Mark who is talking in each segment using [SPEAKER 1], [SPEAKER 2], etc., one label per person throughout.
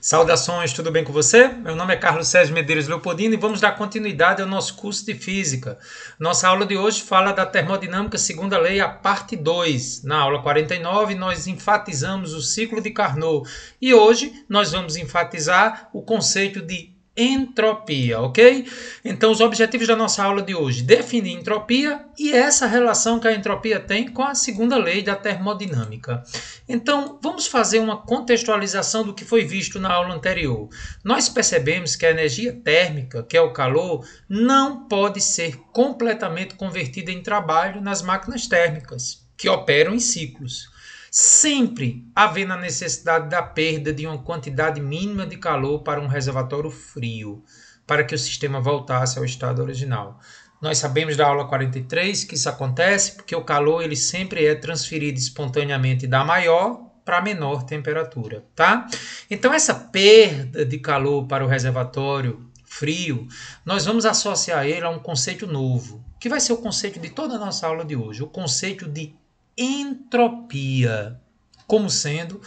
[SPEAKER 1] Saudações, tudo bem com você? Meu nome é Carlos Sérgio Medeiros Leopoldino e vamos dar continuidade ao nosso curso de Física. Nossa aula de hoje fala da termodinâmica segunda lei, a parte 2. Na aula 49, nós enfatizamos o ciclo de Carnot e hoje nós vamos enfatizar o conceito de entropia, ok? Então, os objetivos da nossa aula de hoje: definir entropia e essa relação que a entropia tem com a segunda lei da termodinâmica. Então, vamos fazer uma contextualização do que foi visto na aula anterior. Nós percebemos que a energia térmica, que é o calor, não pode ser completamente convertida em trabalho nas máquinas térmicas, que operam em ciclos, sempre havendo a necessidade da perda de uma quantidade mínima de calor para um reservatório frio, para que o sistema voltasse ao estado original. Nós sabemos da aula 43 que isso acontece porque o calor ele sempre é transferido espontaneamente da maior para a menor temperatura, tá? Então essa perda de calor para o reservatório frio, nós vamos associar ele a um conceito novo, que vai ser o conceito de toda a nossa aula de hoje, o conceito de entropia, como sendo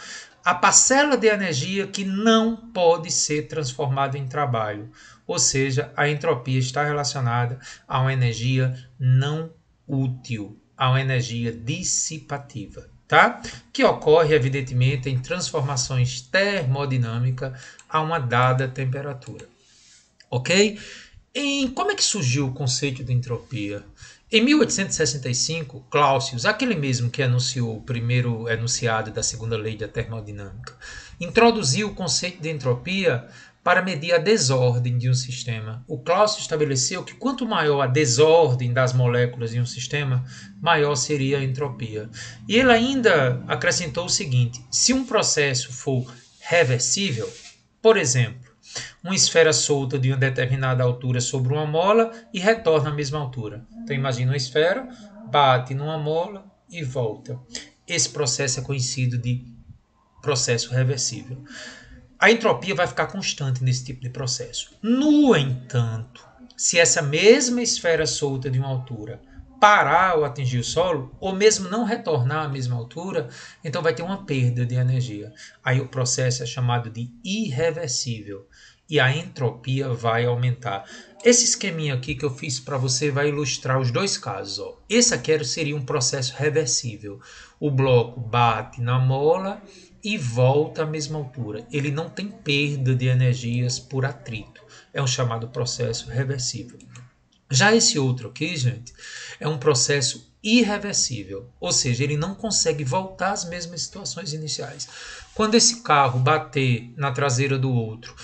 [SPEAKER 1] a parcela de energia que não pode ser transformada em trabalho. Ou seja, a entropia está relacionada a uma energia não útil, a uma energia dissipativa, tá? Que ocorre, evidentemente, em transformações termodinâmicas a uma dada temperatura. Ok? Como é que surgiu o conceito de entropia? Em 1865, Clausius, aquele mesmo que anunciou o primeiro enunciado da segunda lei da termodinâmica, introduziu o conceito de entropia para medir a desordem de um sistema. O Clausius estabeleceu que quanto maior a desordem das moléculas em um sistema, maior seria a entropia. E ele ainda acrescentou o seguinte: se um processo for reversível, por exemplo, uma esfera solta de uma determinada altura sobre uma mola e retorna à mesma altura. Então imagina uma esfera, bate numa mola e volta. Esse processo é conhecido de processo reversível. A entropia vai ficar constante nesse tipo de processo. No entanto, se essa mesma esfera solta de uma altura parar ao atingir o solo, ou mesmo não retornar à mesma altura, então vai ter uma perda de energia. Aí o processo é chamado de irreversível e a entropia vai aumentar. Esse esqueminha aqui que eu fiz para você vai ilustrar os dois casos. Ó. Esse aqui seria um processo reversível. O bloco bate na mola e volta à mesma altura. Ele não tem perda de energias por atrito. É um chamado processo reversível. Já esse outro aqui, gente, é um processo irreversível, ou seja, ele não consegue voltar às mesmas situações iniciais. Quando esse carro bater na traseira do outro,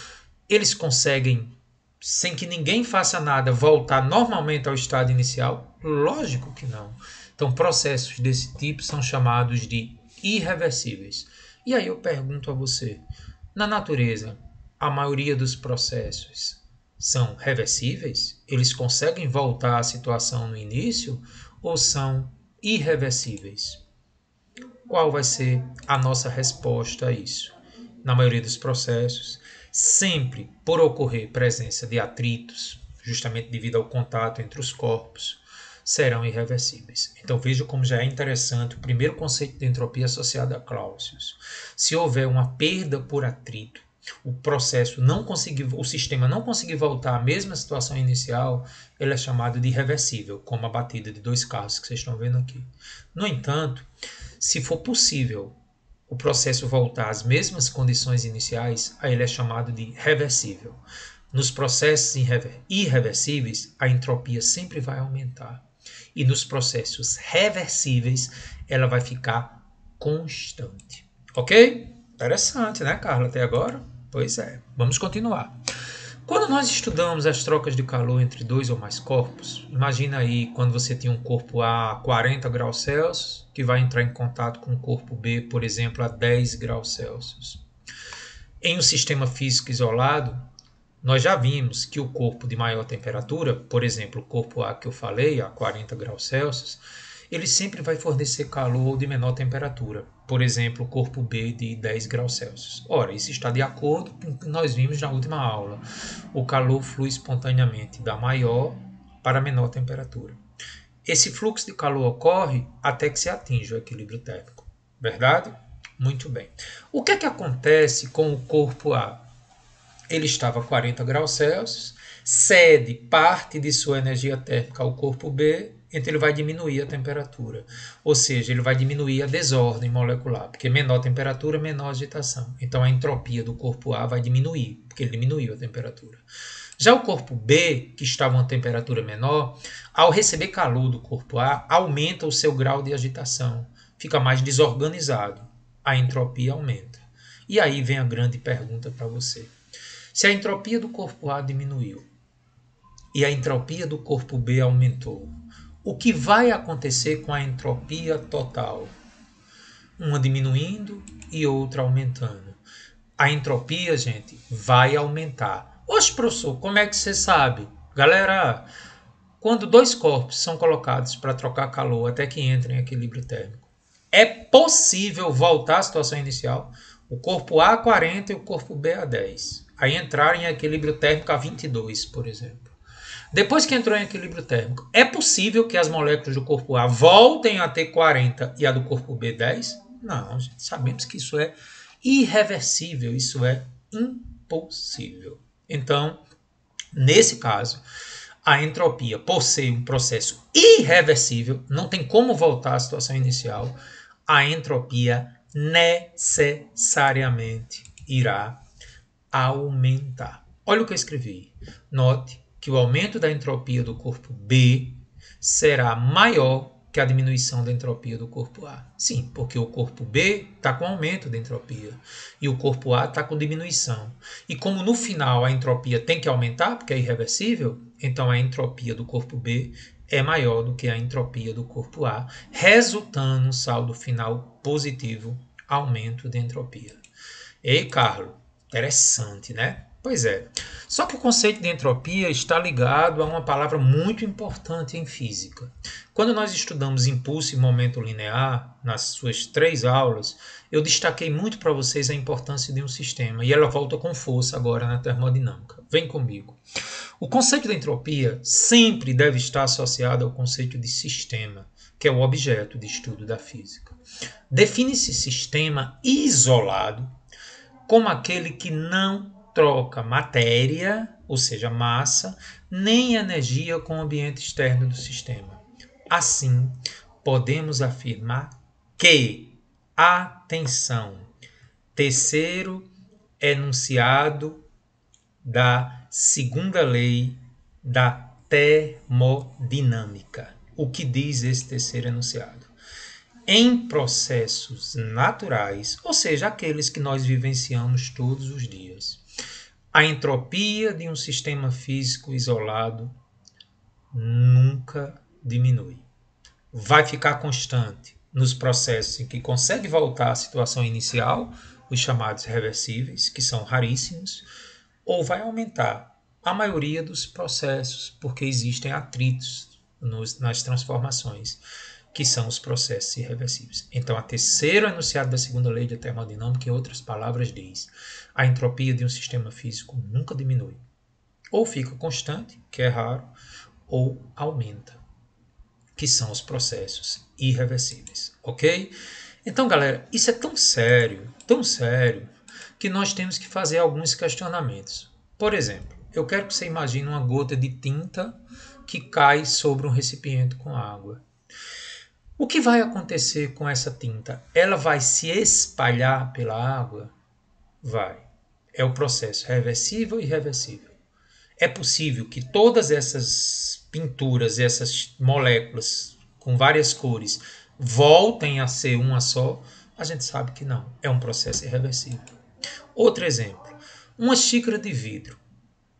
[SPEAKER 1] eles conseguem, sem que ninguém faça nada, voltar normalmente ao estado inicial? Lógico que não. Então, processos desse tipo são chamados de irreversíveis. E aí eu pergunto a você, na natureza, a maioria dos processos são reversíveis? Eles conseguem voltar à situação no início ou são irreversíveis? Qual vai ser a nossa resposta a isso? Na maioria dos processos, sempre por ocorrer presença de atritos, justamente devido ao contato entre os corpos, serão irreversíveis. Então veja como já é interessante o primeiro conceito de entropia associado a Clausius. Se houver uma perda por atrito, o processo não conseguir, o sistema não conseguir voltar à mesma situação inicial, ele é chamado de irreversível, como a batida de dois carros que vocês estão vendo aqui. No entanto, se for possível o processo voltar às mesmas condições iniciais, aí ele é chamado de reversível. Nos processos irreversíveis, a entropia sempre vai aumentar. E nos processos reversíveis, ela vai ficar constante. Ok? Interessante, né, Carla, até agora? Pois é, vamos continuar. Quando nós estudamos as trocas de calor entre dois ou mais corpos, imagina aí quando você tem um corpo A a 40 graus Celsius, que vai entrar em contato com o corpo B, por exemplo, a 10 graus Celsius. Em um sistema físico isolado, nós já vimos que o corpo de maior temperatura, por exemplo, o corpo A que eu falei, a 40 graus Celsius, ele sempre vai fornecer calor de menor temperatura. Por exemplo, o corpo B de 10 graus Celsius. Ora, isso está de acordo com o que nós vimos na última aula. O calor flui espontaneamente da maior para a menor temperatura. Esse fluxo de calor ocorre até que se atinja o equilíbrio térmico. Verdade? Muito bem. O que é que acontece com o corpo A? ele estava a 40 graus Celsius, cede parte de sua energia térmica ao corpo B, então ele vai diminuir a temperatura. Ou seja, ele vai diminuir a desordem molecular, porque menor temperatura, menor agitação. Então a entropia do corpo A vai diminuir, porque ele diminuiu a temperatura. Já o corpo B, que estava a uma temperatura menor, ao receber calor do corpo A, aumenta o seu grau de agitação, fica mais desorganizado, a entropia aumenta. E aí vem a grande pergunta para você. Se a entropia do corpo A diminuiu e a entropia do corpo B aumentou, o que vai acontecer com a entropia total? Uma diminuindo e outra aumentando. A entropia, gente, vai aumentar. Oxe, professor, como é que você sabe? Galera, quando dois corpos são colocados para trocar calor até que entrem em equilíbrio térmico, é possível voltar à situação inicial? O corpo A a 40 e o corpo B a 10. Aí entrarem em equilíbrio térmico a 22, por exemplo. Depois que entrou em equilíbrio térmico, é possível que as moléculas do corpo A voltem a ter 40 e a do corpo B 10? Não, gente, sabemos que isso é irreversível, isso é impossível. Então, nesse caso, a entropia, por ser um processo irreversível, não tem como voltar à situação inicial, a entropia necessariamente irá aumentar. Olha o que eu escrevi. Note que o aumento da entropia do corpo B será maior que a diminuição da entropia do corpo A. Sim, porque o corpo B está com aumento da entropia e o corpo A está com diminuição. E como no final a entropia tem que aumentar, porque é irreversível, então a entropia do corpo B é maior do que a entropia do corpo A, resultando no saldo final positivo, aumento de entropia. Ei, Carlos, interessante, né? Pois é. Só que o conceito de entropia está ligado a uma palavra muito importante em física. Quando nós estudamos impulso e momento linear, nas suas 3 aulas, eu destaquei muito para vocês a importância de um sistema, e ela volta com força agora na termodinâmica. Vem comigo. O conceito de entropia sempre deve estar associado ao conceito de sistema, que é o objeto de estudo da física. Define-se sistema isolado como aquele que não troca matéria, ou seja, massa, nem energia com o ambiente externo do sistema. Assim, podemos afirmar que, atenção, terceiro enunciado da segunda lei da termodinâmica. O que diz esse terceiro enunciado? Em processos naturais, ou seja, aqueles que nós vivenciamos todos os dias, a entropia de um sistema físico isolado nunca diminui. Vai ficar constante nos processos em que consegue voltar à situação inicial, os chamados reversíveis, que são raríssimos, ou vai aumentar a maioria dos processos, porque existem atritos nas transformações, que são os processos irreversíveis. Então, a terceira enunciado da segunda lei da termodinâmica, em outras palavras, diz: a entropia de um sistema físico nunca diminui. Ou fica constante, que é raro, ou aumenta, que são os processos irreversíveis. Ok? Então, galera, isso é tão sério, que nós temos que fazer alguns questionamentos. Por exemplo, eu quero que você imagine uma gota de tinta que cai sobre um recipiente com água. O que vai acontecer com essa tinta? Ela vai se espalhar pela água? Vai. É o processo reversível e irreversível. É possível que todas essas pinturas, essas moléculas com várias cores, voltem a ser uma só? A gente sabe que não. É um processo irreversível. Outro exemplo. Uma xícara de vidro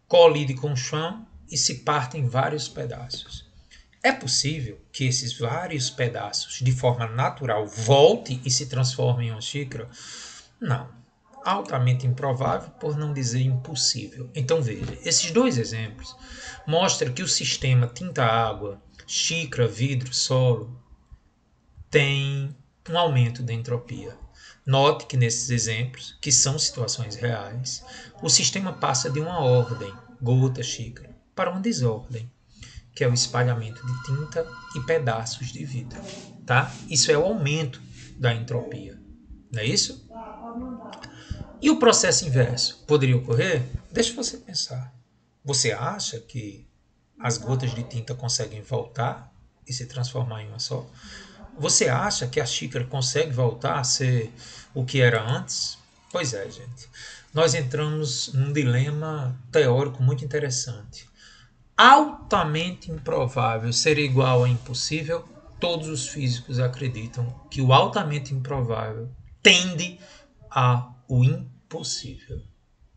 [SPEAKER 1] colide com o chão e se parte em vários pedaços. É possível que esses vários pedaços, de forma natural, voltem e se transformem em uma xícara? Não. Altamente improvável, por não dizer impossível. Então veja, esses dois exemplos mostram que o sistema tinta-água, xícara, vidro, solo, tem um aumento da entropia. Note que nesses exemplos, que são situações reais, o sistema passa de uma ordem, gota, xícara, para uma desordem, que é o espalhamento de tinta e pedaços de vidro. Tá? Isso é o aumento da entropia. Não é isso? E o processo inverso poderia ocorrer? Deixa você pensar. Você acha que as gotas de tinta conseguem voltar e se transformar em uma só? Você acha que a xícara consegue voltar a ser o que era antes? Pois é, gente. Nós entramos num dilema teórico muito interessante. Altamente improvável ser igual a impossível, todos os físicos acreditam que o altamente improvável tende ao impossível.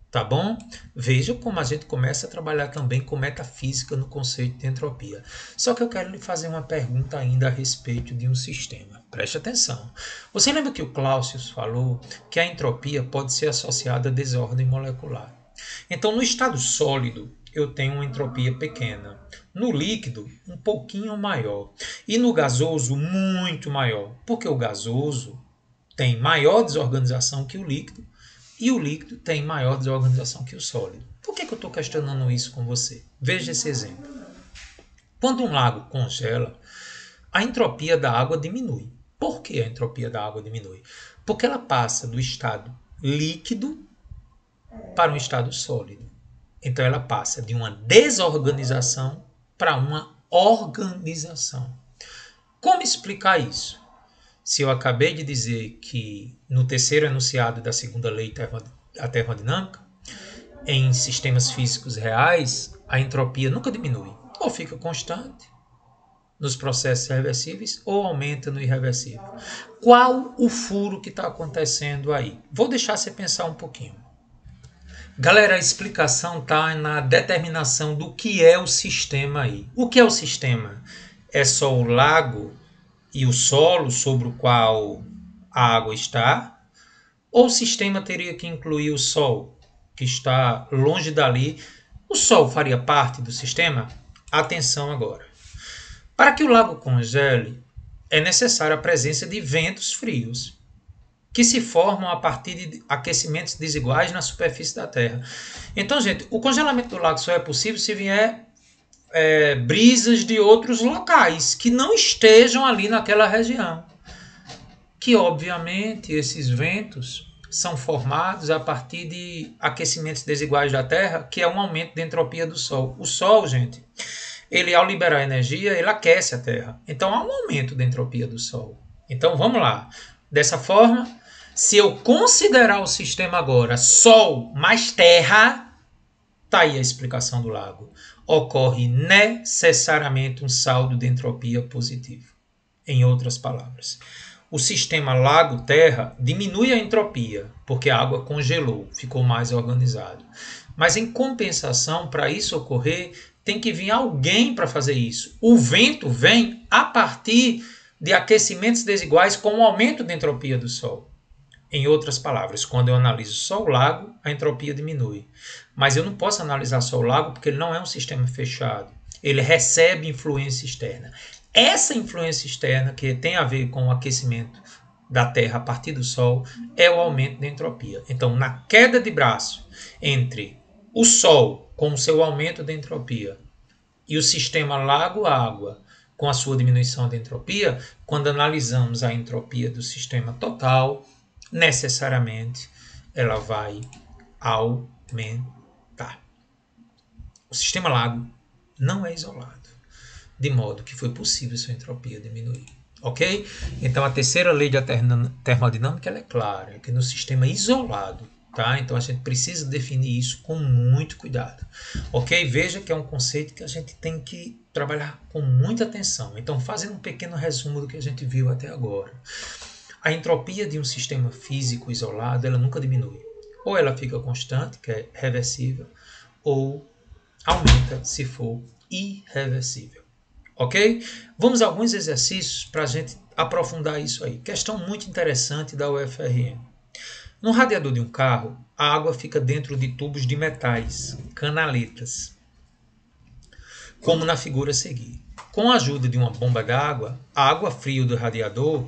[SPEAKER 1] Tá bom? Veja como a gente começa a trabalhar também com metafísica no conceito de entropia. Só que eu quero lhe fazer uma pergunta ainda a respeito de um sistema. Preste atenção. Você lembra que o Clausius falou que a entropia pode ser associada à desordem molecular? Então, no estado sólido, eu tenho uma entropia pequena. No líquido, um pouquinho maior. E no gasoso, muito maior. Porque o gasoso tem maior desorganização que o líquido. E o líquido tem maior desorganização que o sólido. Por que eu estou questionando isso com você? Veja esse exemplo. Quando um lago congela, a entropia da água diminui. Por que a entropia da água diminui? Porque ela passa do estado líquido para um estado sólido. Então ela passa de uma desorganização para uma organização. Como explicar isso? Se eu acabei de dizer que no terceiro enunciado da segunda lei da termodinâmica, em sistemas físicos reais, a entropia nunca diminui. Ou fica constante nos processos reversíveis ou aumenta no irreversível. Qual o furo que está acontecendo aí? Vou deixar você pensar um pouquinho. Galera, a explicação está na determinação do que é o sistema aí. O que é o sistema? É só o lago e o solo sobre o qual a água está? Ou o sistema teria que incluir o Sol, que está longe dali? O Sol faria parte do sistema? Atenção agora. Para que o lago congele, é necessária a presença de ventos frios, que se formam a partir de aquecimentos desiguais na superfície da Terra. Então, gente, o congelamento do lago só é possível se vier brisas de outros locais que não estejam ali naquela região. Que, obviamente, esses ventos são formados a partir de aquecimentos desiguais da Terra, que é um aumento da entropia do Sol. O Sol, gente, ele ao liberar energia, ele aquece a Terra. Então, há um aumento da entropia do Sol. Então, vamos lá. Dessa forma, se eu considerar o sistema agora Sol mais Terra, está aí a explicação do lago. Ocorre necessariamente um saldo de entropia positivo. Em outras palavras, o sistema lago-terra diminui a entropia, porque a água congelou, ficou mais organizado. Mas em compensação, para isso ocorrer, tem que vir alguém para fazer isso. O vento vem a partir de aquecimentos desiguais com o aumento da entropia do Sol. Em outras palavras, quando eu analiso só o lago, a entropia diminui. Mas eu não posso analisar só o lago porque ele não é um sistema fechado. Ele recebe influência externa. Essa influência externa, que tem a ver com o aquecimento da Terra a partir do Sol, é o aumento da entropia. Então, na queda de braço entre o Sol, com o seu aumento da entropia, e o sistema lago-água, com a sua diminuição da entropia, quando analisamos a entropia do sistema total, necessariamente ela vai aumentar. O sistema lago não é isolado, de modo que foi possível sua entropia diminuir. Ok? Então a terceira lei da termodinâmica ela é clara, que no sistema isolado, tá? Então a gente precisa definir isso com muito cuidado. Ok? Veja que é um conceito que a gente tem que trabalhar com muita atenção. Então, fazendo um pequeno resumo do que a gente viu até agora. A entropia de um sistema físico isolado, ela nunca diminui. Ou ela fica constante, que é reversível, ou aumenta se for irreversível. Ok? Vamos a alguns exercícios para a gente aprofundar isso aí. Questão muito interessante da UFRN. No radiador de um carro, a água fica dentro de tubos de metais, canaletas, como na figura a seguir. Com a ajuda de uma bomba d'água, a água fria do radiador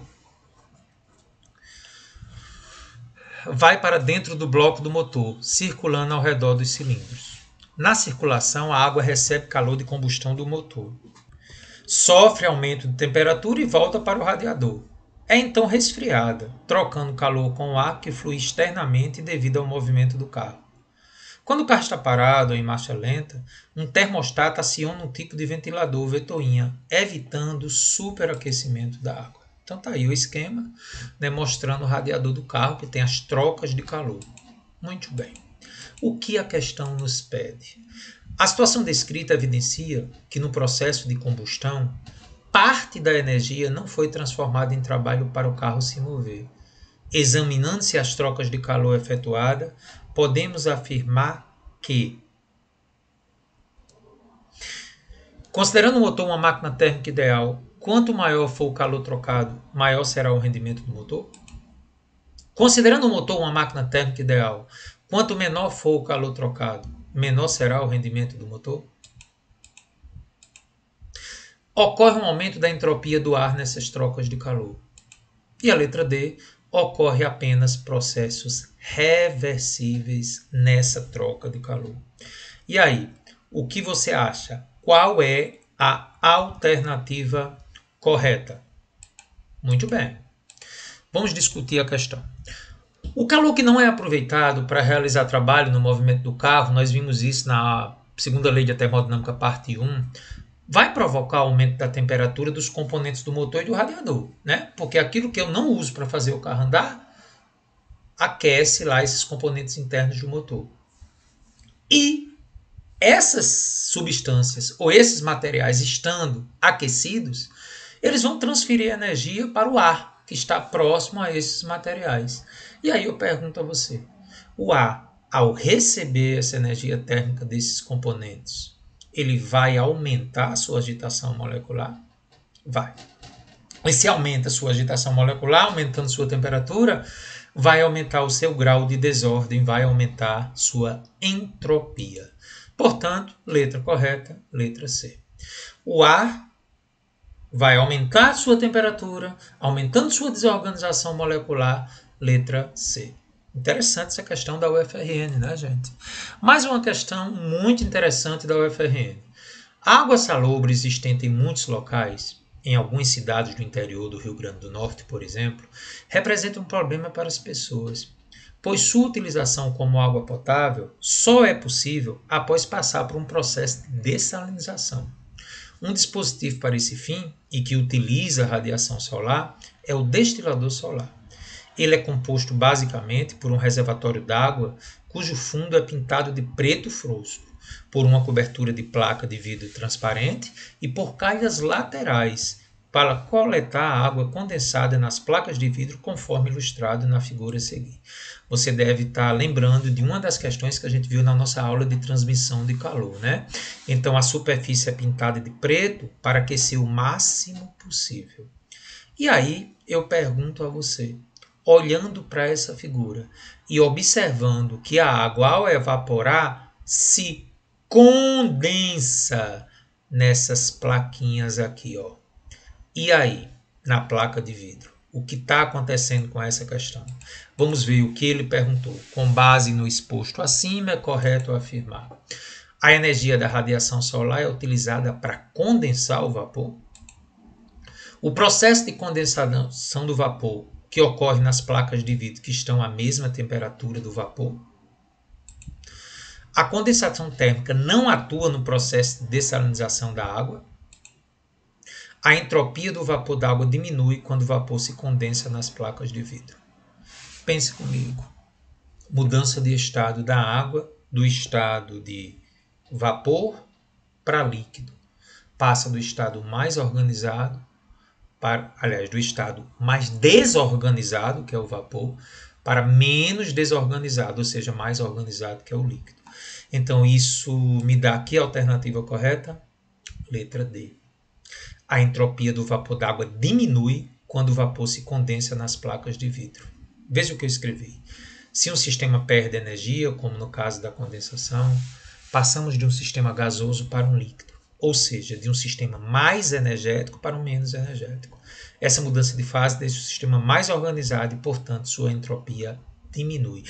[SPEAKER 1] vai para dentro do bloco do motor, circulando ao redor dos cilindros. Na circulação, a água recebe calor de combustão do motor, sofre aumento de temperatura e volta para o radiador, é então resfriada, trocando calor com o ar que flui externamente devido ao movimento do carro. Quando o carro está parado ou em marcha lenta, um termostato aciona um tipo de ventilador ventoinha, evitando o superaquecimento da água. Então está aí o esquema, demonstrando o radiador do carro que tem as trocas de calor. Muito bem. O que a questão nos pede? A situação descrita evidencia que no processo de combustão, parte da energia não foi transformada em trabalho para o carro se mover. Examinando-se as trocas de calor efetuadas, podemos afirmar que, considerando o motor uma máquina térmica ideal, quanto maior for o calor trocado, maior será o rendimento do motor? Considerando o motor uma máquina térmica ideal, quanto menor for o calor trocado, menor será o rendimento do motor? Ocorre um aumento da entropia do ar nessas trocas de calor. E a letra D, ocorre apenas processos reversíveis nessa troca de calor. E aí, o que você acha? Qual é a alternativa correta? Muito bem. Vamos discutir a questão. O calor que não é aproveitado para realizar trabalho no movimento do carro, nós vimos isso na segunda lei da termodinâmica, parte 1, vai provocar aumento da temperatura dos componentes do motor e do radiador, né? Porque aquilo que eu não uso para fazer o carro andar, aquece lá esses componentes internos do motor. E essas substâncias ou esses materiais estando aquecidos, eles vão transferir energia para o ar que está próximo a esses materiais. E aí eu pergunto a você, o ar, ao receber essa energia térmica desses componentes, ele vai aumentar a sua agitação molecular? Vai. E se aumenta a sua agitação molecular, aumentando sua temperatura, vai aumentar o seu grau de desordem, vai aumentar sua entropia. Portanto, letra correta, letra C. O ar vai aumentar sua temperatura, aumentando sua desorganização molecular, letra C. Interessante essa questão da UFRN, né, gente? Mais uma questão muito interessante da UFRN. A água salobre existente em muitos locais, em algumas cidades do interior do Rio Grande do Norte, por exemplo, representa um problema para as pessoas, pois sua utilização como água potável só é possível após passar por um processo de dessalinização. Um dispositivo para esse fim, e que utiliza a radiação solar, é o destilador solar. Ele é composto basicamente por um reservatório d'água cujo fundo é pintado de preto fosco, por uma cobertura de placa de vidro transparente e por calhas laterais para coletar a água condensada nas placas de vidro conforme ilustrado na figura a seguir. Você deve estar lembrando de uma das questões que a gente viu na nossa aula de transmissão de calor, né? Então a superfície é pintada de preto para aquecer o máximo possível. E aí eu pergunto a você, olhando para essa figura e observando que a água, ao evaporar, se condensa nessas plaquinhas aqui, ó. E aí, na placa de vidro, o que está acontecendo com essa questão? Vamos ver o que ele perguntou. Com base no exposto acima, é correto afirmar: a energia da radiação solar é utilizada para condensar o vapor? O processo de condensação do vapor que ocorre nas placas de vidro que estão à mesma temperatura do vapor? A condensação térmica não atua no processo de dessalinização da água? A entropia do vapor d'água diminui quando o vapor se condensa nas placas de vidro. Pense comigo. Mudança de estado da água, do estado de vapor para líquido. Passa do estado mais organizado do estado mais desorganizado, que é o vapor, para menos desorganizado, ou seja, mais organizado, que é o líquido. Então, isso me dá aqui a alternativa correta? Letra D. A entropia do vapor d'água diminui quando o vapor se condensa nas placas de vidro. Veja o que eu escrevi. Se um sistema perde energia, como no caso da condensação, passamos de um sistema gasoso para um líquido. Ou seja, de um sistema mais energético para um menos energético. Essa mudança de fase deixa o sistema mais organizado e, portanto, sua entropia diminui.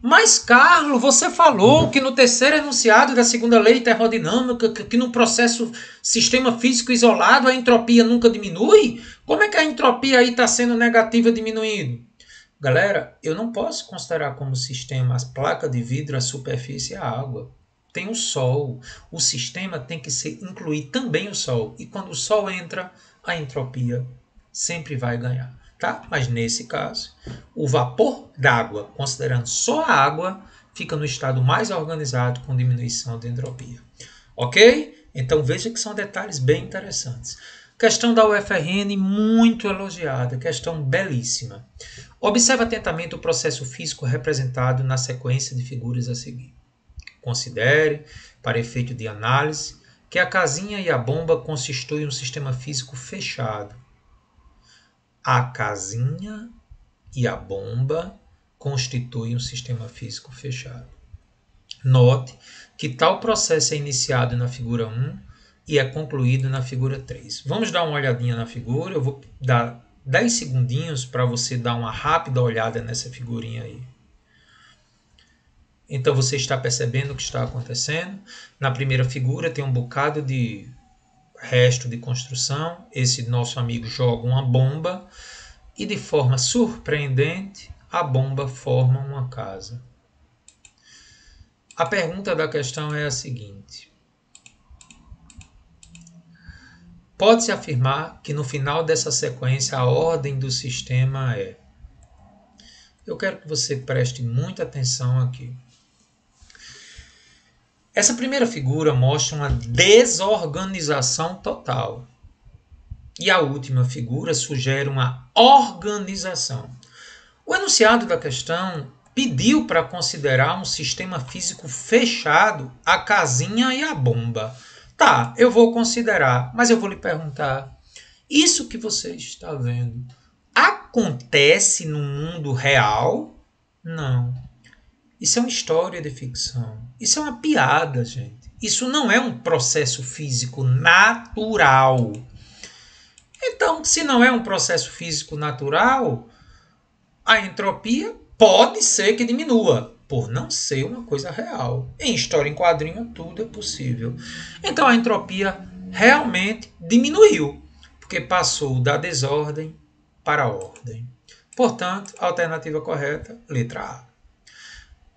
[SPEAKER 1] Mas, Carlos, você falou que no terceiro enunciado da segunda lei termodinâmica, que no processo sistema físico isolado a entropia nunca diminui? Como é que a entropia aí está sendo negativa diminuindo? Galera, eu não posso considerar como sistema as placas de vidro, a superfície e a água. Tem o Sol. O sistema tem que incluir também o Sol. E quando o Sol entra, a entropia sempre vai ganhar. Tá? Mas nesse caso, o vapor d'água, considerando só a água, fica no estado mais organizado com diminuição de entropia. Ok? Então veja que são detalhes bem interessantes. Questão da UFRN muito elogiada, questão belíssima. Observe atentamente o processo físico representado na sequência de figuras a seguir. Considere, para efeito de análise, que a casinha e a bomba constituem um sistema físico fechado. A casinha e a bomba constituem um sistema físico fechado. Note que tal processo é iniciado na figura 1 e é concluído na figura 3. Vamos dar uma olhadinha na figura. Eu vou dar 10 segundinhos para você dar uma rápida olhada nessa figurinha aí. Então você está percebendo o que está acontecendo. Na primeira figura tem um bocado de resto de construção. Esse nosso amigo joga uma bomba e de forma surpreendente a bomba forma uma casa. A pergunta da questão é a seguinte: pode-se afirmar que no final dessa sequência a ordem do sistema é... Eu quero que você preste muita atenção aqui. Essa primeira figura mostra uma desorganização total. E a última figura sugere uma organização. O enunciado da questão pediu para considerar um sistema físico fechado, a casinha e a bomba. Tá, eu vou considerar, mas eu vou lhe perguntar, isso que você está vendo acontece no mundo real? Não. Isso é uma história de ficção. Isso é uma piada, gente. Isso não é um processo físico natural. Então, se não é um processo físico natural, a entropia pode ser que diminua, por não ser uma coisa real. Em história em quadrinho, tudo é possível. Então, a entropia realmente diminuiu, porque passou da desordem para a ordem. Portanto, a alternativa correta, letra A.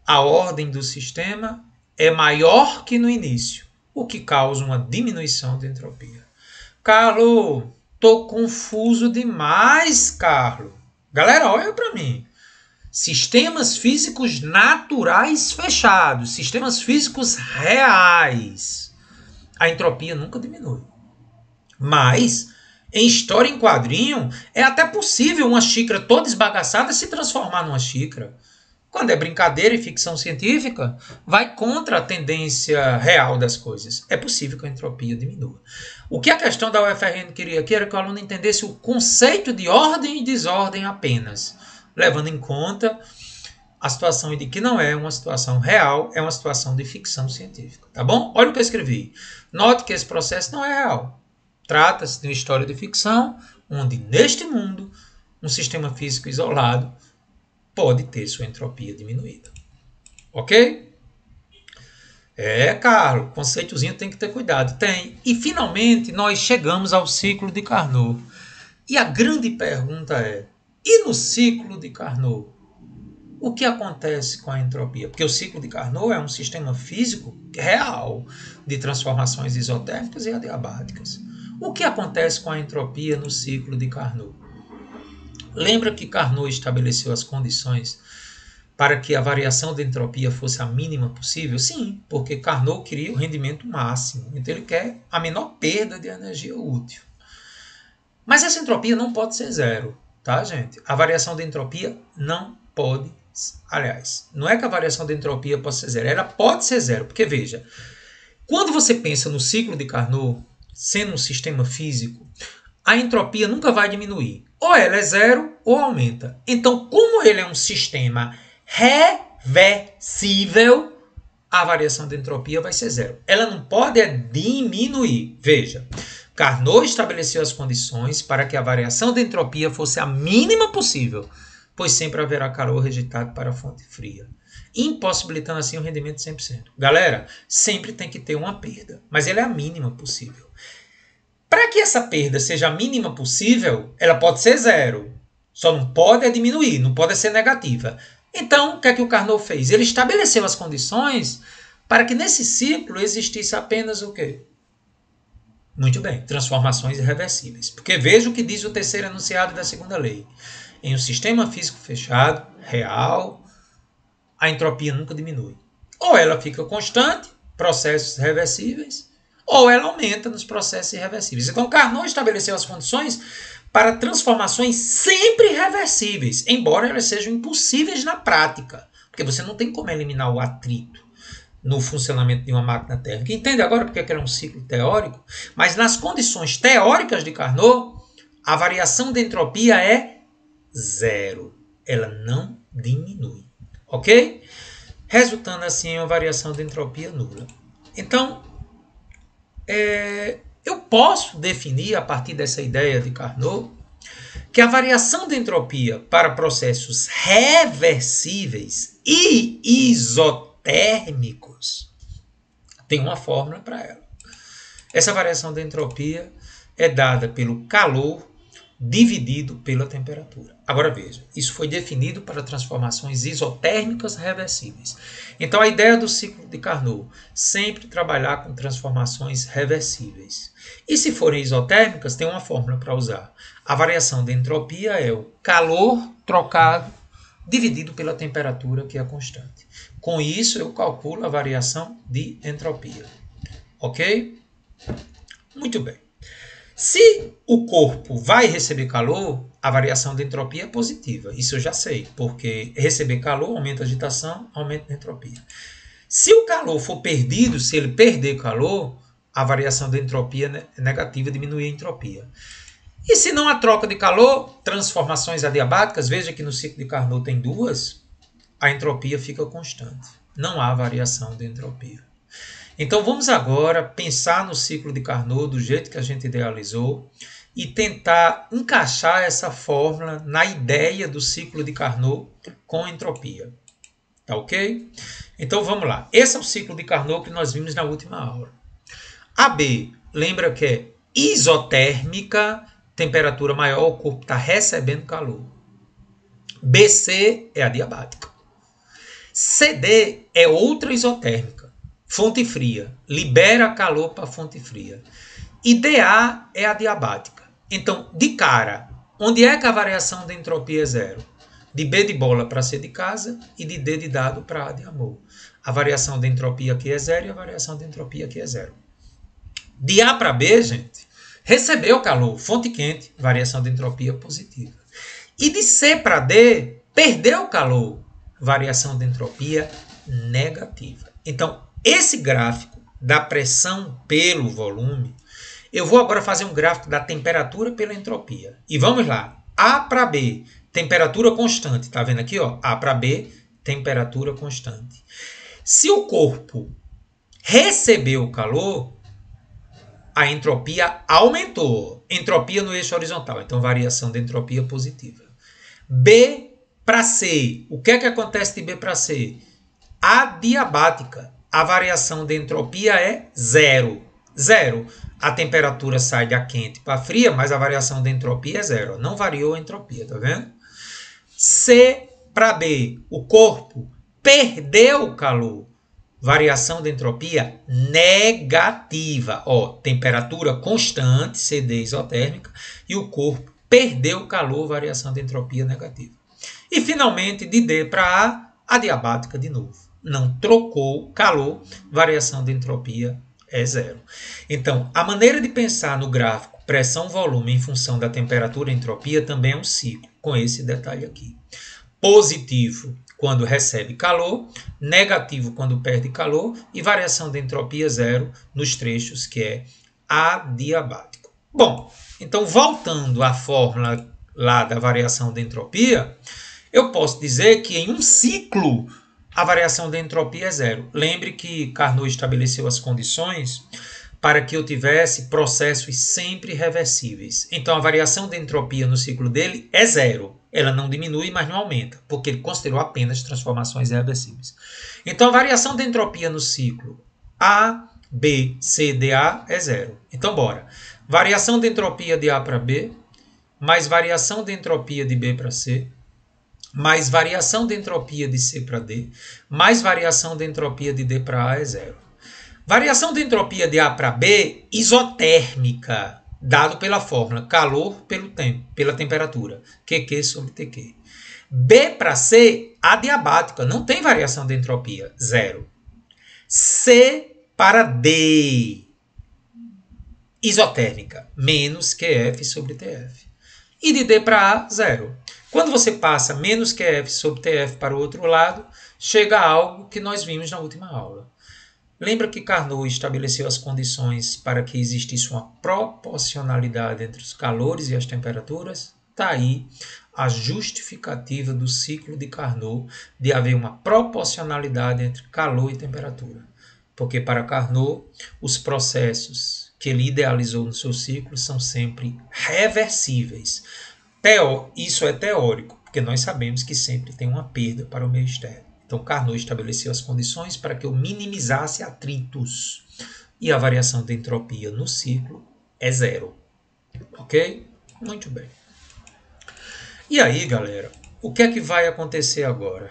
[SPEAKER 1] A ordem do sistema é maior que no início, o que causa uma diminuição de entropia. Carlos, tô confuso demais, Carlos. Galera, olha para mim. Sistemas físicos naturais fechados, sistemas físicos reais. A entropia nunca diminui. Mas, em história em quadrinho, é até possível uma xícara toda esbagaçada se transformar numa xícara. Quando é brincadeira e ficção científica, vai contra a tendência real das coisas. É possível que a entropia diminua. O que a questão da UFRN queria aqui era que o aluno entendesse o conceito de ordem e desordem apenas, levando em conta a situação de que não é uma situação real, é uma situação de ficção científica. Tá bom? Olha o que eu escrevi. Note que esse processo não é real. Trata-se de uma história de ficção, onde neste mundo, um sistema físico isolado pode ter sua entropia diminuída. Ok? Carlos, conceitozinho tem que ter cuidado. Tem. E finalmente nós chegamos ao ciclo de Carnot. E a grande pergunta é, e no ciclo de Carnot, o que acontece com a entropia? Porque o ciclo de Carnot é um sistema físico real de transformações isotérmicas e adiabáticas. O que acontece com a entropia no ciclo de Carnot? Lembra que Carnot estabeleceu as condições para que a variação de entropia fosse a mínima possível? Sim, porque Carnot queria o rendimento máximo. Então ele quer a menor perda de energia útil. Mas essa entropia não pode ser zero, tá, gente? A variação de entropia não pode... Aliás, não é que a variação de entropia possa ser zero. Ela pode ser zero, porque veja, quando você pensa no ciclo de Carnot, sendo um sistema físico, a entropia nunca vai diminuir. Ou ela é zero ou aumenta. Então, como ele é um sistema reversível, a variação de entropia vai ser zero. Ela não pode diminuir. Veja, Carnot estabeleceu as condições para que a variação de entropia fosse a mínima possível, pois sempre haverá calor rejeitado para a fonte fria. impossibilitando assim o rendimento de 100%. Galera, sempre tem que ter uma perda, mas ela é a mínima possível. Para que essa perda seja a mínima possível, ela pode ser zero, só não pode diminuir, não pode ser negativa. Então, o que é que o Carnot fez? Ele estabeleceu as condições para que nesse ciclo existisse apenas o quê? Muito bem, transformações irreversíveis. Porque veja o que diz o terceiro enunciado da segunda lei. Em um sistema físico fechado, real, a entropia nunca diminui. Ou ela fica constante, processos reversíveis, ou ela aumenta nos processos irreversíveis. Então, Carnot estabeleceu as condições para transformações sempre reversíveis, embora elas sejam impossíveis na prática, porque você não tem como eliminar o atrito no funcionamento de uma máquina térmica. Entende agora porque é um ciclo teórico? Mas nas condições teóricas de Carnot, a variação de entropia é zero. Ela não diminui. Ok? Resultando assim em uma variação de entropia nula. Então, eu posso definir, a partir dessa ideia de Carnot, que a variação de entropia para processos reversíveis e isotérmicos tem uma fórmula para ela. Essa variação de entropia é dada pelo calor dividido pela temperatura. Agora veja, isso foi definido para transformações isotérmicas reversíveis. Então a ideia do ciclo de Carnot, sempre trabalhar com transformações reversíveis. E se forem isotérmicas, tem uma fórmula para usar. A variação de entropia é o calor trocado dividido pela temperatura, que é constante. Com isso, eu calculo a variação de entropia. Ok? Muito bem. Se o corpo vai receber calor, a variação de entropia é positiva. Isso eu já sei, porque receber calor aumenta a agitação, aumenta a entropia. Se o calor for perdido, se ele perder calor, a variação de entropia é negativa, diminui a entropia. E se não há troca de calor, transformações adiabáticas, veja que no ciclo de Carnot tem duas, a entropia fica constante. Não há variação de entropia. Então vamos agora pensar no ciclo de Carnot do jeito que a gente idealizou e tentar encaixar essa fórmula na ideia do ciclo de Carnot com entropia. Tá ok? Então vamos lá. Esse é o ciclo de Carnot que nós vimos na última aula. AB, lembra que é isotérmica, temperatura maior, o corpo está recebendo calor. BC é adiabática. CD é outra isotérmica. Fonte fria, libera calor para a fonte fria. E DA é adiabática. Então, de cara, onde é que a variação de entropia é zero? De B de bola para C de casa e de D de dado para A de amor. A variação de entropia aqui é zero e a variação de entropia aqui é zero. De A para B, gente, recebeu calor, fonte quente, variação de entropia positiva. E de C para D, perdeu calor, variação de entropia negativa. Então, esse gráfico da pressão pelo volume, eu vou agora fazer um gráfico da temperatura pela entropia. E vamos lá. A para B, temperatura constante. Está vendo aqui? Ó? A para B, temperatura constante. Se o corpo recebeu calor, a entropia aumentou. Entropia no eixo horizontal. Então, variação de entropia positiva. B para C. O que é que acontece de B para C? Adiabática. A variação de entropia é zero. Zero. A temperatura sai da quente para a fria, mas a variação de entropia é zero. Não variou a entropia, tá vendo? C para B. O corpo perdeu calor. Variação de entropia negativa. Ó, temperatura constante, CD isotérmica, e o corpo perdeu calor, variação de entropia negativa. E finalmente, de D para A, adiabática de novo. Não trocou calor, variação de entropia é zero. Então, a maneira de pensar no gráfico pressão-volume em função da temperatura e entropia também é um ciclo, com esse detalhe aqui. Positivo quando recebe calor, negativo quando perde calor e variação de entropia zero nos trechos que é adiabático. Bom, então voltando à fórmula lá da variação de entropia, eu posso dizer que em um ciclo a variação de entropia é zero. Lembre que Carnot estabeleceu as condições para que eu tivesse processos sempre reversíveis. Então a variação de entropia no ciclo dele é zero. Ela não diminui, mas não aumenta, porque ele considerou apenas transformações irreversíveis. Então a variação de entropia no ciclo A, B, C, D, A é zero. Então bora. Variação de entropia de A para B, mais variação de entropia de B para C, mais variação de entropia de C para D, mais variação de entropia de D para A é zero. Variação de entropia de A para B, isotérmica, dado pela fórmula calor pelo tempo, pela temperatura, QQ sobre TQ. B para C, adiabática, não tem variação de entropia, zero. C para D, isotérmica, menos QF sobre TF. E de D para A, zero. Quando você passa menos QF sobre TF para o outro lado, chega a algo que nós vimos na última aula. Lembra que Carnot estabeleceu as condições para que existisse uma proporcionalidade entre os calores e as temperaturas? Está aí a justificativa do ciclo de Carnot de haver uma proporcionalidade entre calor e temperatura. Porque para Carnot, os processos que ele idealizou no seu ciclo são sempre reversíveis. Isso é teórico, porque nós sabemos que sempre tem uma perda para o meio externo. Então, Carnot estabeleceu as condições para que eu minimizasse atritos. E a variação de entropia no ciclo é zero. Ok? Muito bem. E aí, galera, o que é que vai acontecer agora?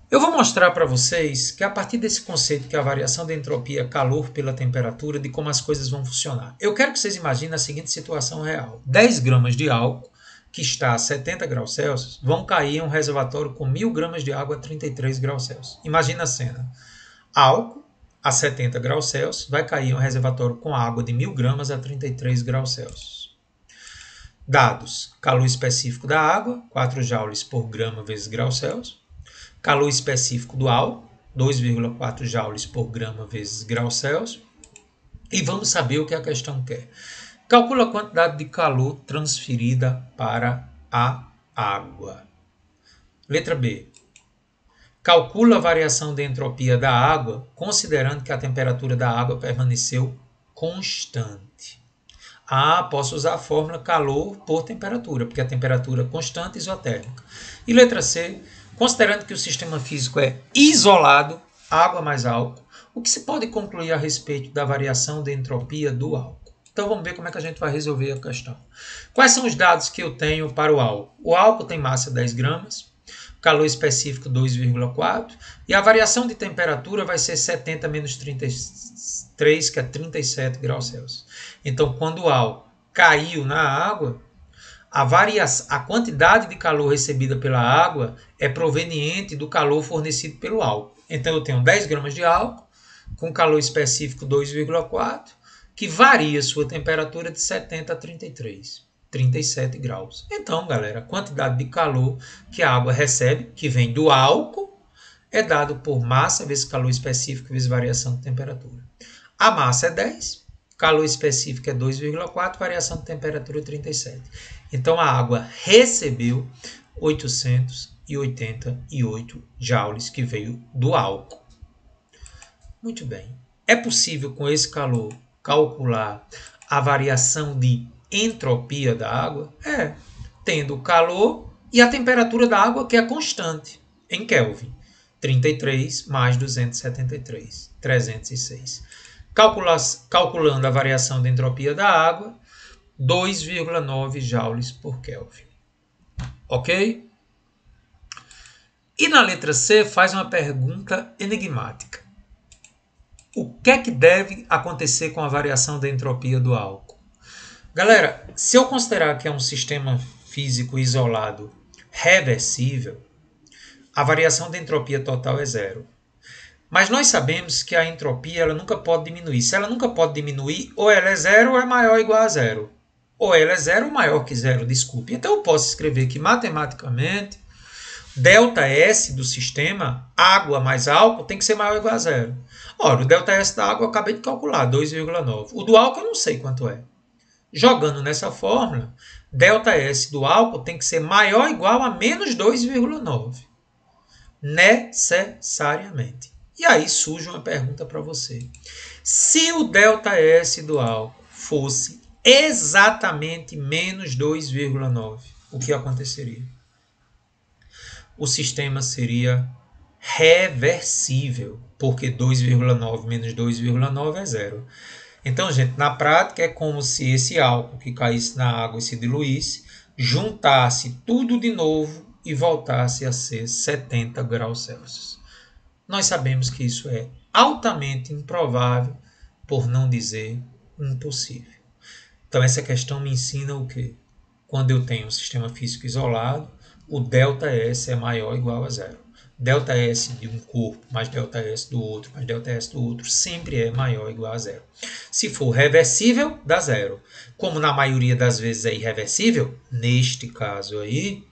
[SPEAKER 1] Eu vou mostrar para vocês que a partir desse conceito que a variação de entropia é calor pela temperatura, de como as coisas vão funcionar. Eu quero que vocês imaginem a seguinte situação real. 10 gramas de álcool, que está a 70 graus Celsius, vão cair em um reservatório com 1000 gramas de água a 33 graus Celsius. Imagina a cena. Álcool a 70 graus Celsius vai cair em um reservatório com água de 1000 gramas a 33 graus Celsius. Dados: calor específico da água, 4 joules por grama vezes grau Celsius. Calor específico do álcool, 2,4 joules por grama vezes grau Celsius. E vamos saber o que a questão quer. Calcula a quantidade de calor transferida para a água. Letra B. Calcula a variação de entropia da água, considerando que a temperatura da água permaneceu constante. Posso usar a fórmula calor por temperatura, porque a temperatura é constante isotérmica. E letra C. Considerando que o sistema físico é isolado, água mais álcool, o que se pode concluir a respeito da variação de entropia do álcool? Então vamos ver como é que a gente vai resolver a questão. Quais são os dados que eu tenho para o álcool? O álcool tem massa 10 gramas, calor específico 2,4 e a variação de temperatura vai ser 70 menos 33, que é 37 graus Celsius. Então quando o álcool caiu na água, a quantidade de calor recebida pela água é proveniente do calor fornecido pelo álcool. Então eu tenho 10 gramas de álcool com calor específico 2,4, que varia sua temperatura de 70 a 37 graus. Então, galera, a quantidade de calor que a água recebe, que vem do álcool, é dado por massa vezes calor específico vezes variação de temperatura. A massa é 10, calor específico é 2,4, variação de temperatura é 37. Então, a água recebeu 888 joules que veio do álcool. Muito bem. É possível, com esse calor, calcular a variação de entropia da água? Tendo o calor e a temperatura da água, que é constante, em Kelvin. 33 mais 273, 306. Calculando a variação de entropia da água, 2,9 joules por Kelvin. Ok? E na letra C faz uma pergunta enigmática. O que é que deve acontecer com a variação da entropia do álcool? Galera, se eu considerar que é um sistema físico isolado reversível, a variação da entropia total é zero. Mas nós sabemos que a entropia ela nunca pode diminuir. Se ela nunca pode diminuir, ou ela é zero ou é maior ou igual a zero. Ou ela é zero ou maior que zero, desculpe. Então eu posso escrever que matematicamente ΔS do sistema, água mais álcool, tem que ser maior ou igual a zero. Ora, o ΔS da água eu acabei de calcular, 2,9. O do álcool eu não sei quanto é. Jogando nessa fórmula, ΔS do álcool tem que ser maior ou igual a menos 2,9. Necessariamente. E aí surge uma pergunta para você. Se o ΔS do álcool fosse exatamente menos 2,9, o que aconteceria? O sistema seria reversível, porque 2,9 menos 2,9 é zero. Então, gente, na prática é como se esse álcool que caísse na água e se diluísse, juntasse tudo de novo e voltasse a ser 70 graus Celsius. Nós sabemos que isso é altamente improvável, por não dizer impossível. Então, essa questão me ensina o quê? Quando eu tenho um sistema físico isolado, o ΔS é maior ou igual a zero. ΔS de um corpo mais ΔS do outro mais ΔS do outro sempre é maior ou igual a zero. Se for reversível, dá zero. Como na maioria das vezes é irreversível, neste caso aí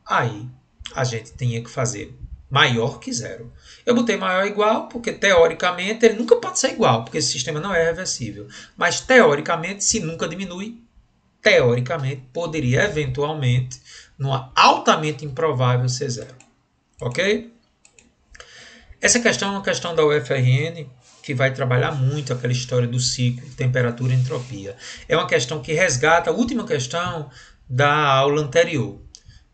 [SPEAKER 1] a gente tinha que fazer maior que zero. Eu botei maior ou igual porque, teoricamente, ele nunca pode ser igual, porque esse sistema não é reversível. Mas, teoricamente, se nunca diminui, teoricamente, poderia, eventualmente, numa altamente improvável, ser zero. Ok? Essa questão é uma questão da UFRN, que vai trabalhar muito aquela história do ciclo, temperatura e entropia. É uma questão que resgata a última questão da aula anterior.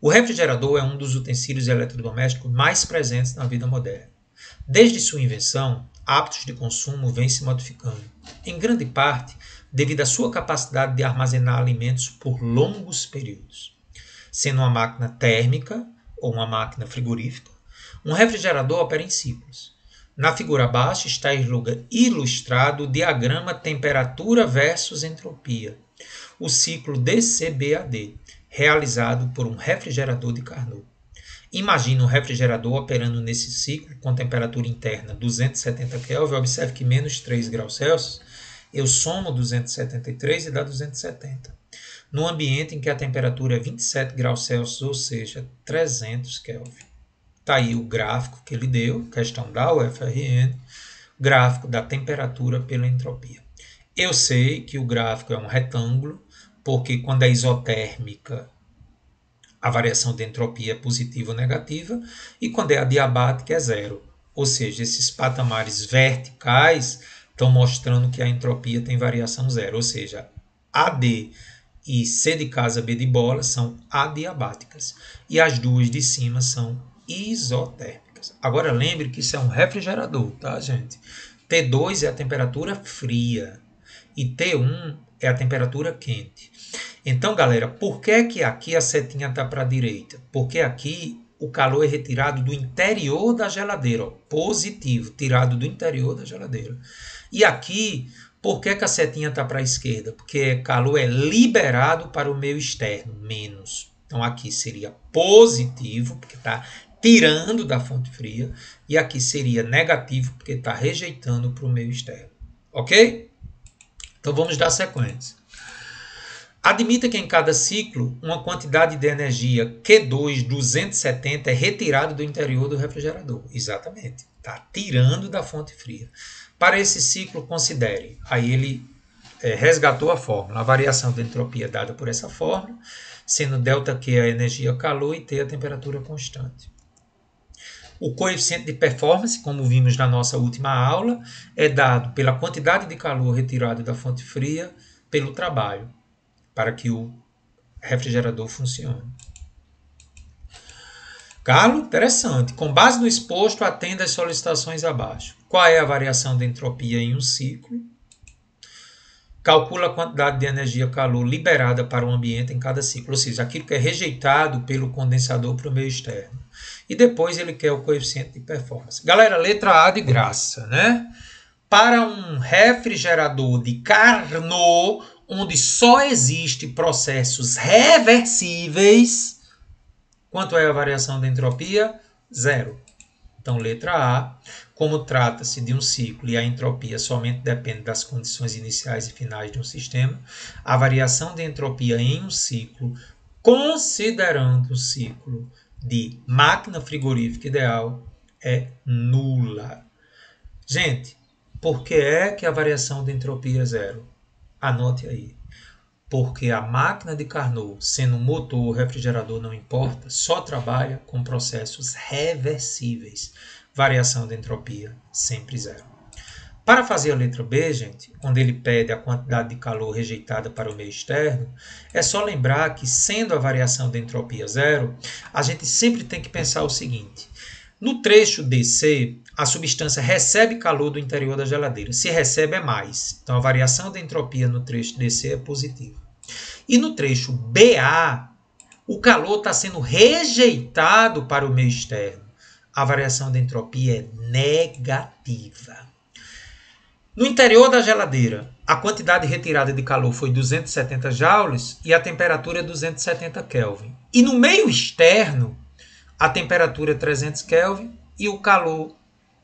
[SPEAKER 1] O refrigerador é um dos utensílios eletrodomésticos mais presentes na vida moderna. Desde sua invenção, hábitos de consumo vêm se modificando, em grande parte devido à sua capacidade de armazenar alimentos por longos períodos. Sendo uma máquina térmica ou uma máquina frigorífica, um refrigerador opera em ciclos. Na figura abaixo está ilustrado o diagrama temperatura versus entropia, o ciclo DCBAD, realizado por um refrigerador de Carnot. Imagine um refrigerador operando nesse ciclo com temperatura interna 270 Kelvin. Observe que menos 3 graus Celsius, eu somo 273 e dá 270. No ambiente em que a temperatura é 27 graus Celsius, ou seja, 300 Kelvin. Está aí o gráfico que ele deu, questão da UFRN, gráfico da temperatura pela entropia. Eu sei que o gráfico é um retângulo, porque quando é isotérmica, a variação de entropia é positiva ou negativa, e quando é adiabática é zero. Ou seja, esses patamares verticais estão mostrando que a entropia tem variação zero, ou seja, AD e C de casa, B de bola são adiabáticas, e as duas de cima são isotérmicas. Agora lembre que isso é um refrigerador, tá, gente? T2 é a temperatura fria e T1 é a temperatura quente. Então, galera, por que aqui a setinha está para a direita? Porque aqui o calor é retirado do interior da geladeira, ó, positivo, tirado do interior da geladeira. E aqui, por que a setinha está para a esquerda? Porque calor é liberado para o meio externo, menos. Então, aqui seria positivo, porque está tirando da fonte fria, e aqui seria negativo, porque está rejeitando para o meio externo. Ok? Então, vamos dar sequência. Admita que em cada ciclo, uma quantidade de energia Q2 270 é retirada do interior do refrigerador. Exatamente. Está tirando da fonte fria. Para esse ciclo, considere. Aí ele resgatou a fórmula. A variação da entropia é dada por essa fórmula, sendo ΔQ a energia calor e T a temperatura constante. O coeficiente de performance, como vimos na nossa última aula, é dado pela quantidade de calor retirado da fonte fria pelo trabalho, para que o refrigerador funcione. Carlos, interessante. Com base no exposto, atenda às solicitações abaixo. Qual é a variação da entropia em um ciclo? Calcula a quantidade de energia-calor liberada para o ambiente em cada ciclo, ou seja, aquilo que é rejeitado pelo condensador para o meio externo. E depois ele quer o coeficiente de performance. Galera, letra A de graça, né? Para um refrigerador de Carnot, onde só existe processos reversíveis, quanto é a variação da entropia? Zero. Então, letra A, como trata-se de um ciclo e a entropia somente depende das condições iniciais e finais de um sistema, a variação de entropia em um ciclo, considerando o ciclo de máquina frigorífica ideal, é nula. Gente, por que é que a variação de entropia é zero? Anote aí. Porque a máquina de Carnot, sendo um motor ou refrigerador, não importa, só trabalha com processos reversíveis. variação de entropia sempre zero. Para fazer a letra B, gente, onde ele pede a quantidade de calor rejeitada para o meio externo, é só lembrar que, sendo a variação de entropia zero, a gente sempre tem que pensar o seguinte: no trecho DC, a substância recebe calor do interior da geladeira. Se recebe, é mais. Então, a variação de entropia no trecho DC é positiva. E no trecho BA, o calor está sendo rejeitado para o meio externo. A variação de entropia é negativa. No interior da geladeira, a quantidade retirada de calor foi 270 joules e a temperatura é 270 Kelvin. E no meio externo, a temperatura é 300 Kelvin e o calor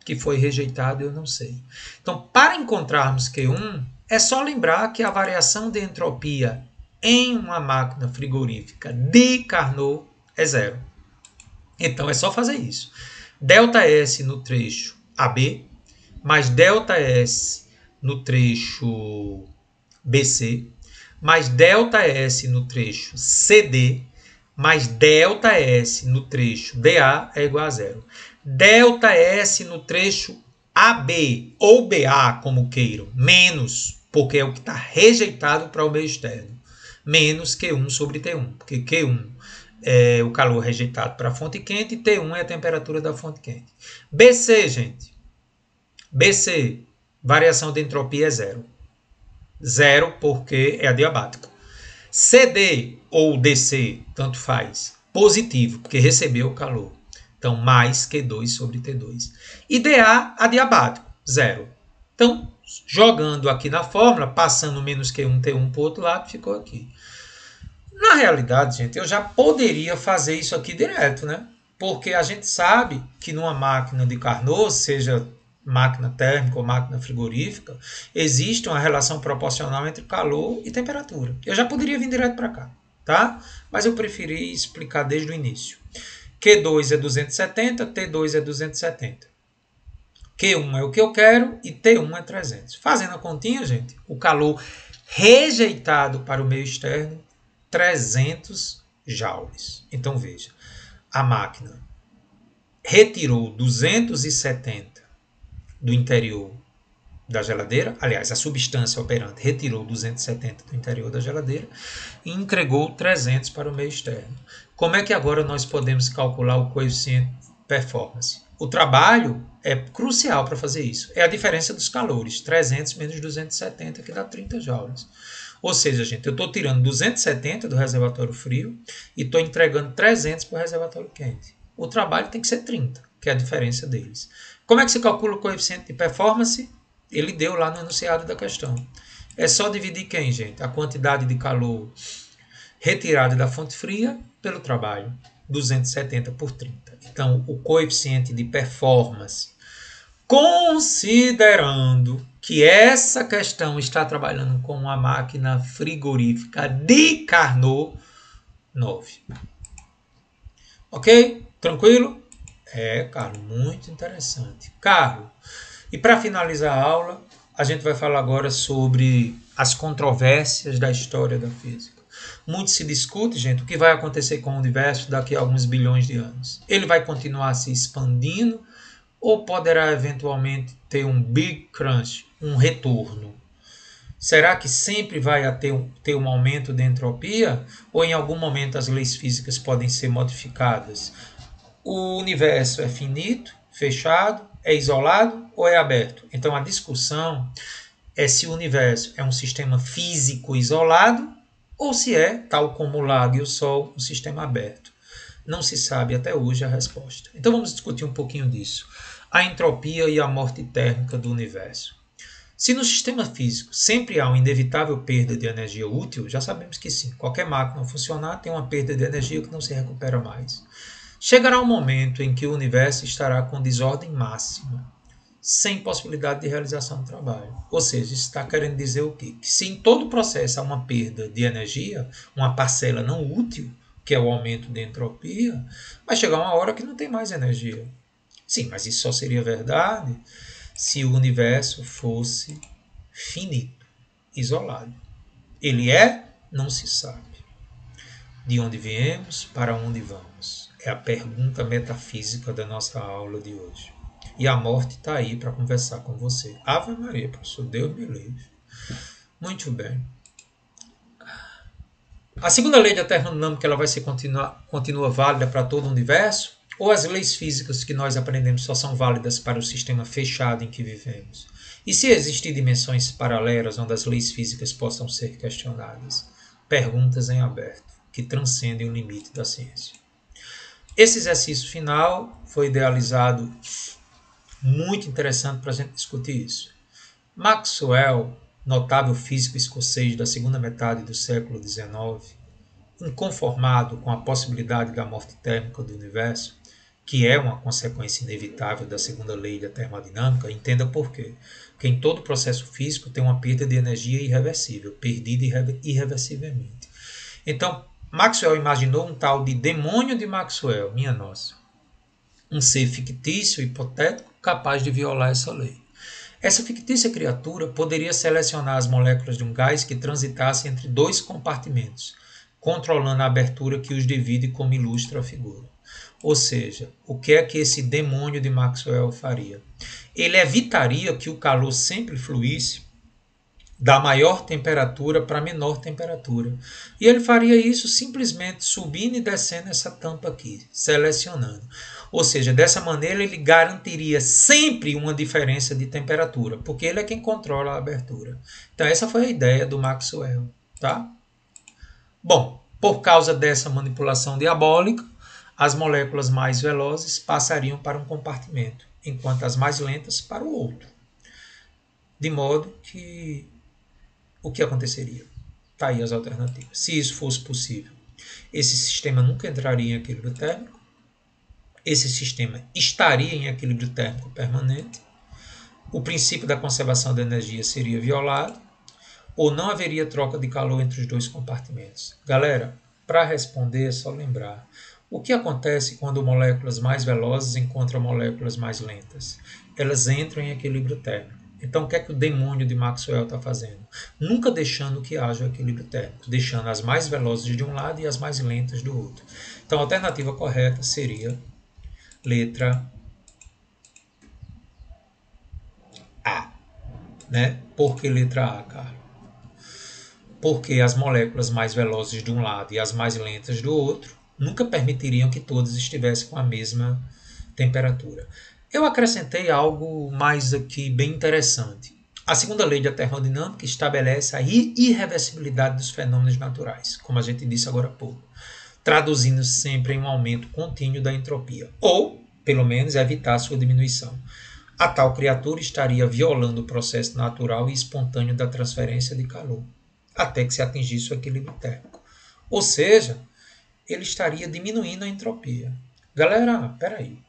[SPEAKER 1] que foi rejeitado eu não sei. Então, para encontrarmos Q1, é só lembrar que a variação de entropia em uma máquina frigorífica de Carnot é zero. Então, é só fazer isso. ΔS no trecho AB mais ΔS no trecho BC, mais ΔS no trecho CD, mais ΔS no trecho DA é igual a zero. ΔS no trecho AB ou BA, como queiram, menos, porque é o que está rejeitado para o meio externo, menos Q1 sobre T1, porque Q1 é o calor rejeitado para a fonte quente e T1 é a temperatura da fonte quente. BC, gente. BC, variação de entropia é zero. Zero porque é adiabático. CD ou DC, tanto faz, positivo, porque recebeu o calor. Então, mais Q2 sobre T2. E DA, adiabático, zero. Então, jogando aqui na fórmula, passando menos Q1, T1 para o outro lado, ficou aqui. Na realidade, gente, eu já poderia fazer isso aqui direto, né? Porque a gente sabe que numa máquina de Carnot, seja máquina térmica ou máquina frigorífica, existe uma relação proporcional entre calor e temperatura. Eu já poderia vir direto para cá, tá? Mas eu preferi explicar desde o início. Q2 é 270, T2 é 270. Q1 é o que eu quero e T1 é 300. Fazendo a continha, gente, o calor rejeitado para o meio externo, 300 joules. Então, veja, a máquina retirou 270 do interior da geladeira, aliás, a substância operante retirou 270 do interior da geladeira e entregou 300 para o meio externo. Como é que agora nós podemos calcular o coeficiente de performance? O trabalho é crucial para fazer isso. É a diferença dos calores, 300 menos 270, que dá 30 joules. Ou seja, gente, eu estou tirando 270 do reservatório frio e estou entregando 300 para o reservatório quente. O trabalho tem que ser 30, que é a diferença deles. Como é que se calcula o coeficiente de performance? Ele deu lá no enunciado da questão. É só dividir quem, gente? A quantidade de calor retirada da fonte fria pelo trabalho. 270 por 30. Então, o coeficiente de performance, considerando que essa questão está trabalhando com uma máquina frigorífica de Carnot, 9. Ok? Tranquilo? Carlos, muito interessante. Carlos, e para finalizar a aula, a gente vai falar agora sobre as controvérsias da história da física. Muito se discute, gente, o que vai acontecer com o universo daqui a alguns bilhões de anos. Ele vai continuar se expandindo ou poderá eventualmente ter um Big Crunch, um retorno? Será que sempre vai ter um aumento de entropia ou em algum momento as leis físicas podem ser modificadas? O universo é finito, fechado, é isolado ou é aberto? Então a discussão é se o universo é um sistema físico isolado ou se é, tal como o lago e o Sol, um sistema aberto. Não se sabe até hoje a resposta. Então vamos discutir um pouquinho disso. A entropia e a morte térmica do universo. Se no sistema físico sempre há uma inevitável perda de energia útil, já sabemos que sim, qualquer máquina funcionar tem uma perda de energia que não se recupera mais. Chegará um momento em que o universo estará com desordem máxima, sem possibilidade de realização do trabalho. Ou seja, isso está querendo dizer o quê? Que se em todo o processo há uma perda de energia, uma parcela não útil, que é o aumento de entropia, vai chegar uma hora que não tem mais energia. Sim, mas isso só seria verdade se o universo fosse finito, isolado. Ele é? Não se sabe. De onde viemos, para onde vamos? É a pergunta metafísica da nossa aula de hoje. E a morte está aí para conversar com você. Ave Maria, professor, Deus me livre. Muito bem. A segunda lei da termodinâmica ela vai ser continua válida para todo o universo? Ou as leis físicas que nós aprendemos só são válidas para o sistema fechado em que vivemos? E se existir dimensões paralelas onde as leis físicas possam ser questionadas? Perguntas em aberto, que transcendem o limite da ciência. Esse exercício final foi idealizado muito interessante para a gente discutir isso. Maxwell, notável físico escocês da segunda metade do século XIX, inconformado com a possibilidade da morte térmica do universo, que é uma consequência inevitável da segunda lei da termodinâmica, entenda por quê. Porque em todo processo físico tem uma perda de energia irreversível, perdida irreversivelmente. Então, Maxwell imaginou um tal de demônio de Maxwell, minha nossa. Um ser fictício, hipotético, capaz de violar essa lei. Essa fictícia criatura poderia selecionar as moléculas de um gás que transitasse entre dois compartimentos, controlando a abertura que os divide, como ilustra a figura. Ou seja, o que é que esse demônio de Maxwell faria? Ele evitaria que o calor sempre fluísse da maior temperatura para a menor temperatura. E ele faria isso simplesmente subindo e descendo essa tampa aqui, selecionando. Ou seja, dessa maneira ele garantiria sempre uma diferença de temperatura, porque ele é quem controla a abertura. Então essa foi a ideia do Maxwell, tá? Bom, por causa dessa manipulação diabólica, as moléculas mais velozes passariam para um compartimento, enquanto as mais lentas para o outro. De modo que o que aconteceria? Está aí as alternativas. Se isso fosse possível, esse sistema nunca entraria em equilíbrio térmico, esse sistema estaria em equilíbrio térmico permanente, o princípio da conservação da energia seria violado, ou não haveria troca de calor entre os dois compartimentos. Galera, para responder é só lembrar. O que acontece quando moléculas mais velozes encontram moléculas mais lentas? Elas entram em equilíbrio térmico. Então, o que é que o demônio de Maxwell está fazendo? Nunca deixando que haja equilíbrio térmico, deixando as mais velozes de um lado e as mais lentas do outro. Então, a alternativa correta seria letra A. Né? Por que letra A, Carlos? Porque as moléculas mais velozes de um lado e as mais lentas do outro nunca permitiriam que todas estivessem com a mesma temperatura. Eu acrescentei algo mais aqui bem interessante. A segunda lei da termodinâmica estabelece a irreversibilidade dos fenômenos naturais, como a gente disse agora há pouco, traduzindo sempre em um aumento contínuo da entropia, ou, pelo menos, evitar sua diminuição. A tal criatura estaria violando o processo natural e espontâneo da transferência de calor, até que se atingisse o equilíbrio térmico. Ou seja, ele estaria diminuindo a entropia. Galera, peraí.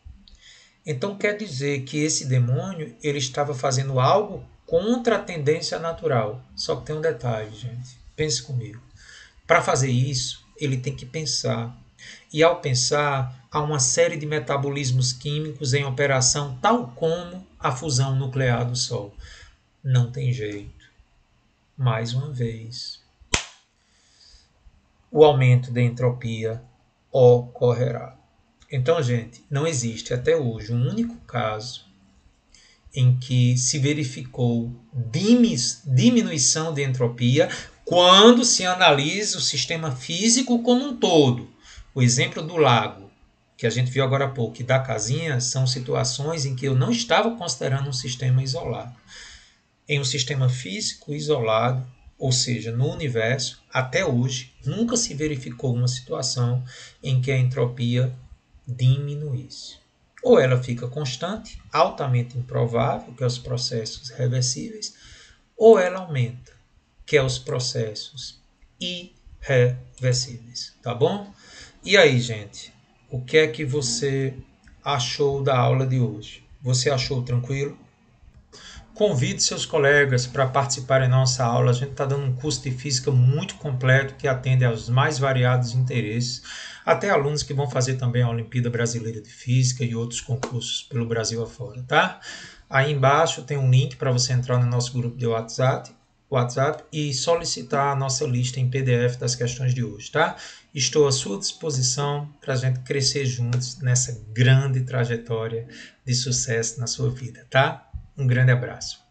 [SPEAKER 1] Então quer dizer que esse demônio ele estava fazendo algo contra a tendência natural. Só que tem um detalhe, gente. Pense comigo. Para fazer isso, ele tem que pensar. E ao pensar, há uma série de metabolismos químicos em operação, tal como a fusão nuclear do Sol. Não tem jeito. Mais uma vez, o aumento da entropia ocorrerá. Então, gente, não existe até hoje um único caso em que se verificou diminuição de entropia quando se analisa o sistema físico como um todo. O exemplo do lago, que a gente viu agora há pouco, e da casinha, são situações em que eu não estava considerando um sistema isolado. Em um sistema físico isolado, ou seja, no universo, até hoje, nunca se verificou uma situação em que a entropia diminuísse. Ou ela fica constante, altamente improvável, que é os processos reversíveis, ou ela aumenta, que é os processos irreversíveis. Tá bom? E aí, gente, o que é que você achou da aula de hoje? Você achou tranquilo? Convide seus colegas para participarem da nossa aula. A gente está dando um curso de física muito completo que atende aos mais variados interesses, até alunos que vão fazer também a Olimpíada Brasileira de Física e outros concursos pelo Brasil afora, tá? Aí embaixo tem um link para você entrar no nosso grupo de WhatsApp WhatsApp e solicitar a nossa lista em PDF das questões de hoje, tá? Estou à sua disposição para a gente crescer juntos nessa grande trajetória de sucesso na sua vida, tá? Um grande abraço.